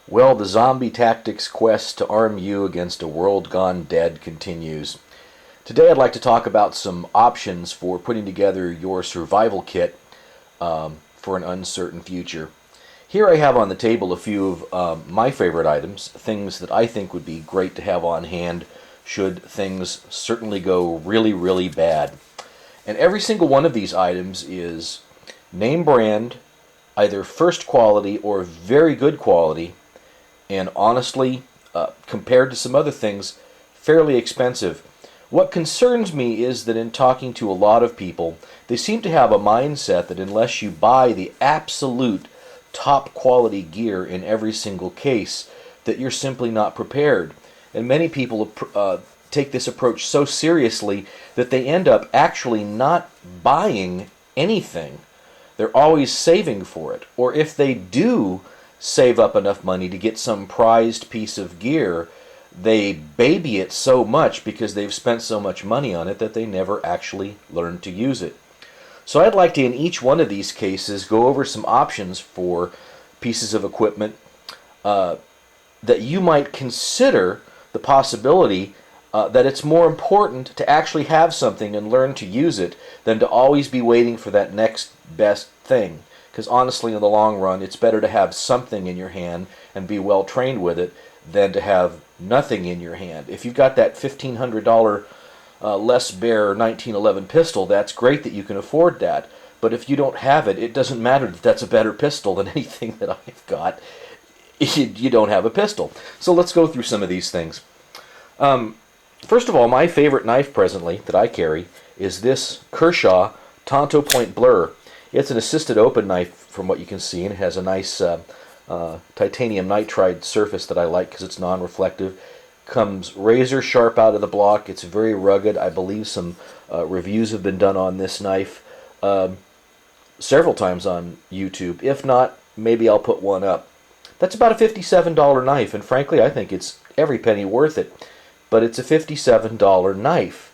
Well, the zombie tactics quest to arm you against a world gone dead continues. Today I'd like to talk about some options for putting together your survival kit for an uncertain future. Here I have on the table a few of my favorite items, things that I think would be great to have on hand should things certainly go really, really bad. And every single one of these items is name brand, either first quality or very good quality, and honestly, compared to some other things, fairly expensive. What concerns me is that in talking to a lot of people, they seem to have a mindset that unless you buy the absolute top quality gear in every single case, that you're simply not prepared. And many people take this approach so seriously that they end up actually not buying anything. They're always saving for it. Or if they do save up enough money to get some prized piece of gear, they baby it so much because they've spent so much money on it that they never actually learn to use it. So I'd like to, in each one of these cases, go over some options for pieces of equipment that you might consider the possibility that it's more important to actually have something and learn to use it than to always be waiting for that next best thing. Because honestly, in the long run, it's better to have something in your hand and be well trained with it than to have nothing in your hand. If you've got that $1,500 Les Baer 1911 pistol, that's great that you can afford that. But if you don't have it, it doesn't matter that that's a better pistol than anything that I've got. You don't have a pistol. So let's go through some of these things. First of all, my favorite knife presently that I carry is this Kershaw Tanto Point Blur. It's an assisted open knife from what you can see, and it has a nice titanium nitride surface that I like because it's non-reflective. Comes razor sharp out of the block. It's very rugged. I believe some reviews have been done on this knife several times on YouTube. If not, maybe I'll put one up. That's about a $57 knife, and frankly, I think it's every penny worth it. But it's a $57 knife.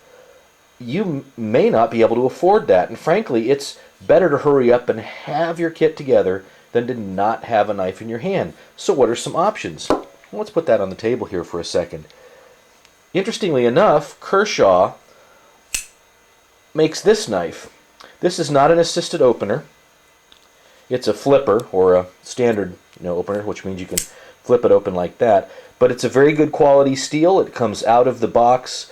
You may not be able to afford that, and frankly, it's better to hurry up and have your kit together than to not have a knife in your hand. So what are some options? Well, let's put that on the table here for a second. Interestingly enough, Kershaw makes this knife. This is not an assisted opener. It's a flipper, or a standard opener, which means you can flip it open like that. But it's a very good quality steel. It comes out of the box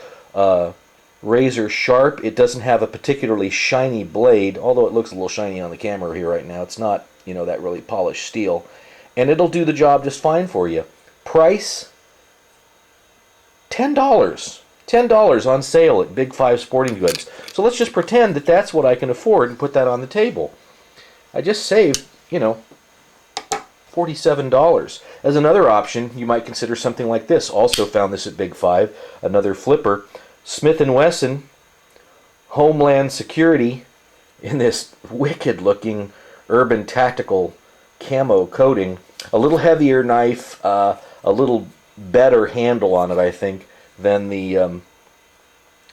razor sharp. It doesn't have a particularly shiny blade, although it looks a little shiny on the camera here right now. It's not, that really polished steel. And it'll do the job just fine for you. Price, $10. $10 on sale at Big 5 Sporting Goods. So let's just pretend that that's what I can afford and put that on the table. I just saved, $47. As another option, you might consider something like this. Also found this at Big 5, another flipper. Smith & Wesson Homeland Security in this wicked-looking urban tactical camo coating. A little heavier knife, a little better handle on it, I think, than the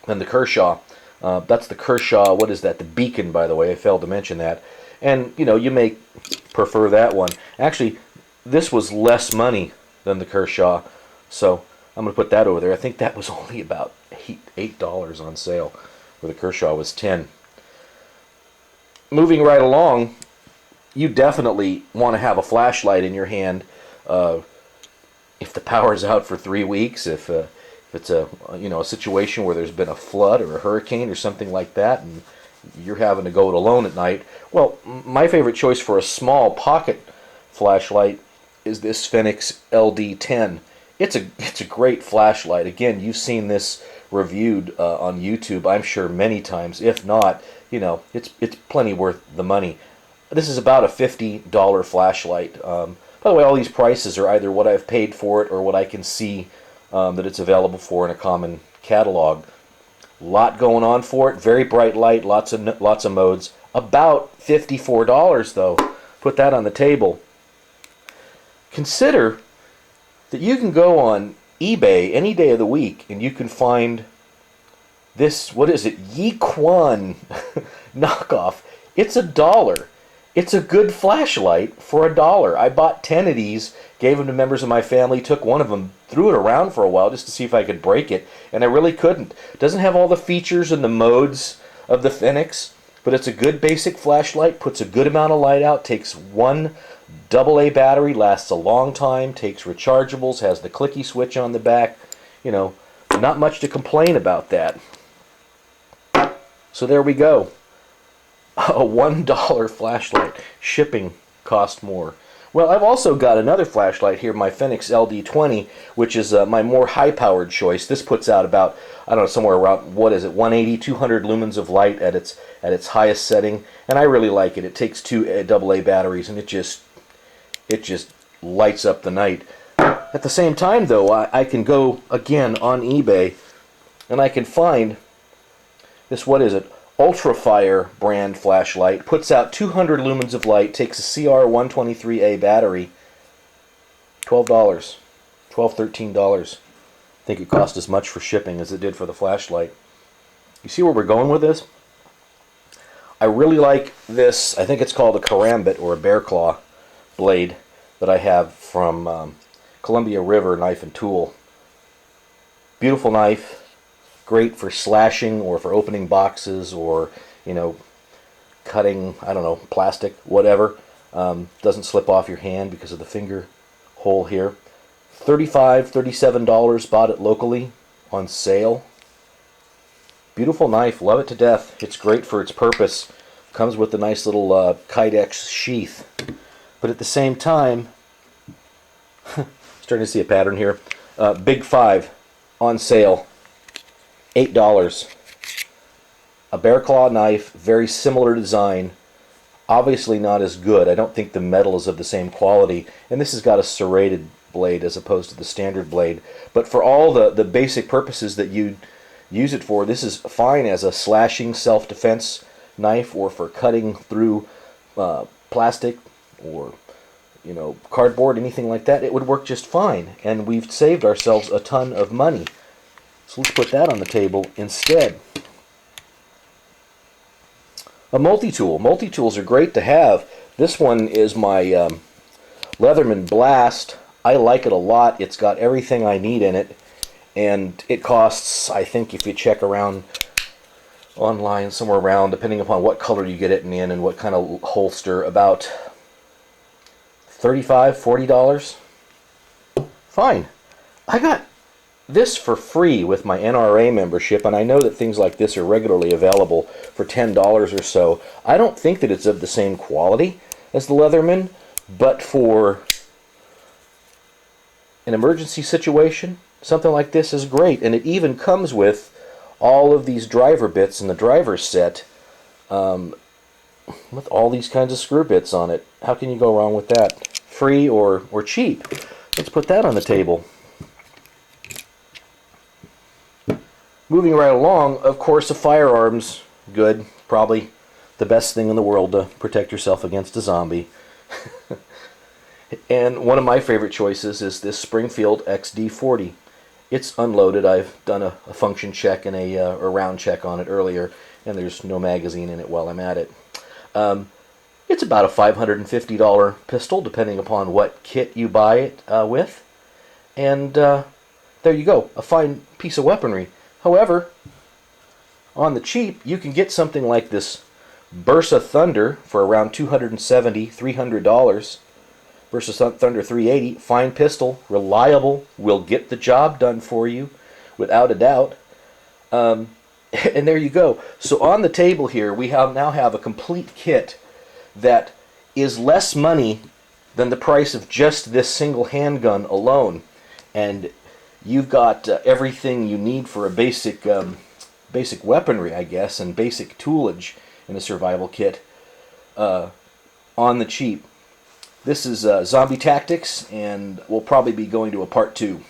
Kershaw. That's the Kershaw. What is that? The Beacon, by the way. I failed to mention that. And you may prefer that one. Actually, this was less money than the Kershaw, so I'm going to put that over there. I think that was only about $8 on sale, where the Kershaw was $10. Moving right along, you definitely want to have a flashlight in your hand if the power's out for 3 weeks, if it's a situation where there's been a flood or a hurricane or something like that, and you're having to go it alone at night. Well, my favorite choice for a small pocket flashlight is this Fenix Ld 10. It's a great flashlight. Again, you've seen this reviewed on YouTube, I'm sure, many times. If not, it's plenty worth the money. This is about a $50 flashlight. By the way, all these prices are either what I've paid for it or what I can see that it's available for in a common catalog. Lot going on for it. Very bright light. Lots of modes. About $54 though. Put that on the table. Consider that you can go on eBay any day of the week and you can find this, what is it, Yiquan knockoff. It's $1. It's a good flashlight for $1. I bought 10 of these, gave them to members of my family, took one of them, threw it around for a while just to see if I could break it, and I really couldn't. It doesn't have all the features and the modes of the Fenix, but it's a good basic flashlight, puts a good amount of light out, takes one AA battery, lasts a long time, takes rechargeables, has the clicky switch on the back. You know, not much to complain about that. So there we go. A $1 flashlight. Shipping cost more. Well, I've also got another flashlight here, my Phenix Ld 20, which is my more high-powered choice. This puts out about, I don't know, somewhere around, what is it, 180, 200 lumens of light at its highest setting, and I really like it. It takes two AA batteries, and it just lights up the night. At the same time, though, I can go again on eBay, and I can find this, what is it, Ultrafire brand flashlight, puts out 200 lumens of light, takes a CR123A battery, $12, $12, $13. I think it cost as much for shipping as it did for the flashlight. You see where we're going with this? I really like this, I think it's called a karambit or a bear claw blade that I have from Columbia River Knife and Tool. Beautiful knife. Great for slashing or for opening boxes or, you know, cutting, I don't know, plastic, whatever. Doesn't slip off your hand because of the finger hole here. $35, $37, bought it locally on sale. Beautiful knife, love it to death. It's great for its purpose. Comes with a nice little Kydex sheath. But at the same time, starting to see a pattern here. Big 5 on sale. $8. A bear claw knife, very similar design, obviously not as good. I don't think the metal is of the same quality, and this has got a serrated blade as opposed to the standard blade. But for all the basic purposes that you use it for, this is fine as a slashing self-defense knife or for cutting through plastic or, you know, cardboard, anything like that. It would work just fine, and we've saved ourselves a ton of money. So let's put that on the table instead. A multi-tool. Multi-tools are great to have. This one is my Leatherman Blast. I like it a lot. It's got everything I need in it. And it costs, I think if you check around online, somewhere around, depending upon what color you get it in and what kind of holster, about $35, $40. Fine. I got this for free with my NRA membership, and I know that things like this are regularly available for $10 or so. I don't think that it's of the same quality as the Leatherman, but for an emergency situation, something like this is great. And it even comes with all of these driver bits in the driver's set, with all these kinds of screw bits on it. How can you go wrong with that? Free or cheap. Let's put that on the table. Moving right along, of course, a firearms, good, probably the best thing in the world to protect yourself against a zombie. And one of my favorite choices is this Springfield Xd 40. It's unloaded. I've done a function check and a round check on it earlier, and there's no magazine in it while I'm at it. It's about a $550 pistol, depending upon what kit you buy it with. And there you go, a fine piece of weaponry. However, on the cheap, you can get something like this Bersa Thunder for around $270, $300. Bersa Thunder 380, fine pistol, reliable, will get the job done for you, without a doubt. And there you go. So on the table here, we now have a complete kit that is less money than the price of just this single handgun alone. And you've got everything you need for a basic weaponry, I guess, and basic toolage in a survival kit on the cheap. This is ZombieTactics, and we'll probably be going to a part 2.